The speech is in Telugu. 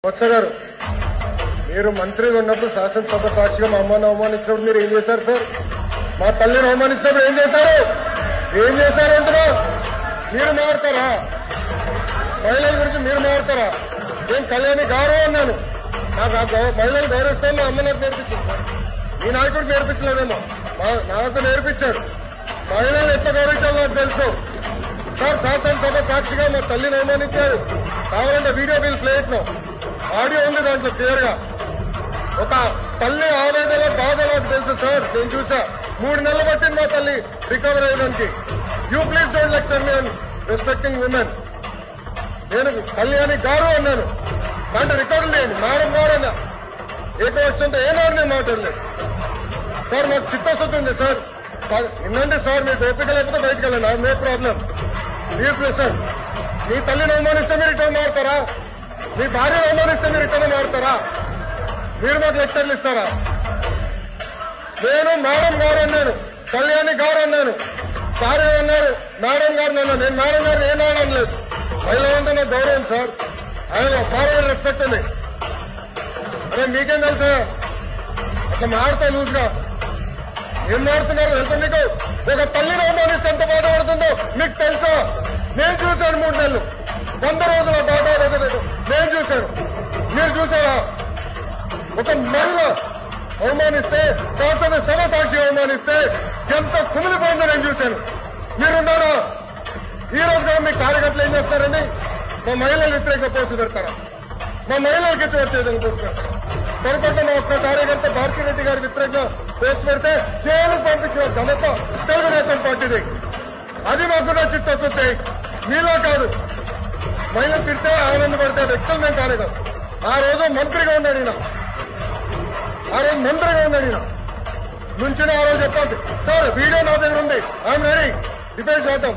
బొత్స గారు, మీరు మంత్రిగా ఉన్నప్పుడు శాసనసభ సాక్షిగా మా అమ్మను అవమానించినప్పుడు మీరు ఏం చేశారు సార్? మా తల్లిని అవమానించినప్పుడు ఏం చేశారు? ఏం చేశారు అంటున్నా? మీరు మారుతారా? మహిళల గురించి మీరు మారుతారా? నేను కళ్యాణి గౌరవం అన్నాను. నాకు మహిళలు గౌరవిస్తాను. మా అమ్మ నాకు నేర్పించింది సార్. మీ నాయకుడికి నేర్పించలేదేమో, నాకు నేర్పించాడు. మహిళలు ఎట్లా గౌరవించాలో నాకు తెలుసు సార్. శాసనసభ సాక్షిగా మా తల్లిని అవమానించారు. కావాలంటే వీడియో బిల్ ప్లేట్ లో ఆడియో ఉంది, దాంట్లో క్లియర్ గా. ఒక తల్లి ఆవేదన బాధ నాకు తెలుసు సార్. నేను చూసా. 3 నెలలు పట్టింది మా తల్లి రికవర్ అయ్యడానికి. You please don't lecture me on respecting women. నేను కళ్యాణి గారు అన్నాను. దాంట్లో రికార్డు లేని మేడం గారు అన్నా. ఏకవచ్చంతో ఏనాడు నేను మాట్లాడలేదు సార్. మాకు చిత్తశుద్ధి ఉంది సార్. వినండి సార్, మీకు ఓపిక లేకపోతే బయటకు వెళ్ళండి. No problem. Please listen. మీ తల్లిని అవమానిస్తే మీరు రిటర్న్ మారుతారా? మీ భార్యను అవమానిస్తే మీరు రిటర్న్ మారుతారా? మీరు మాకు లెక్చర్లు ఇస్తారా? నేను మేడం గారు అన్నాను, కళ్యాణి గారు అన్నాను, భార్య అన్నారు మేడం గారు అన్నాను. నేను మేడం గారు ఏనాడు అనలేదు. మహిళ అంటే నాకు గౌరవం సార్. ఆయన ఫార్వర్డ్ రెస్పెక్ట్ ఉంది. అరే మీకేం తెలుసా? అట్లా మారుతా లూజ్గా. ఏం మారుతున్నారు తెలుసా మీకు? ఒక తల్లిని అవమానిస్తే ఎంత బాధపడుతుందో మీకు తెలుసా? నేను చూశాను 3 నెలలు, 100 రోజుల బాధపడలేదు నేను చూశాను. మీరు చూసారా? ఒక మహిళ అవమానిస్తే, శాసనసభ సాక్షి అవమానిస్తే ఎంత కుమిలిపోయిందో నేను చూశాను. మీరున్నారా? ఈ రోజు కూడా మీ కార్యకర్తలు ఏం చేస్తారండి? మా మహిళలు వ్యతిరేకంగా పోస్టు పెడతారా? మా మహిళలకు ఇచ్చి వచ్చేదని పోస్టు పెడతారా? పొరపాటు మా ఒక్క కార్యకర్త భారతిరెడ్డి గారి వ్యతిరేకంగా పోస్టు పెడితే జైలుకు పంపించిన ఘనత తెలుగుదేశం పార్టీది. అది మాకు చిత్తశుద్ధి. మీలో కాదు. మహిళలు తిడితే ఆనందపడితే వ్యక్తులు మేము కానే కాదు. ఆ రోజు మంత్రిగా ఉన్నాడు ఈయన. నుంచిన ఆ రోజు చెప్పాలి సార్. వీడియో నా దగ్గర ఉంది. I'm ready. డిబేట్ చేద్దాం.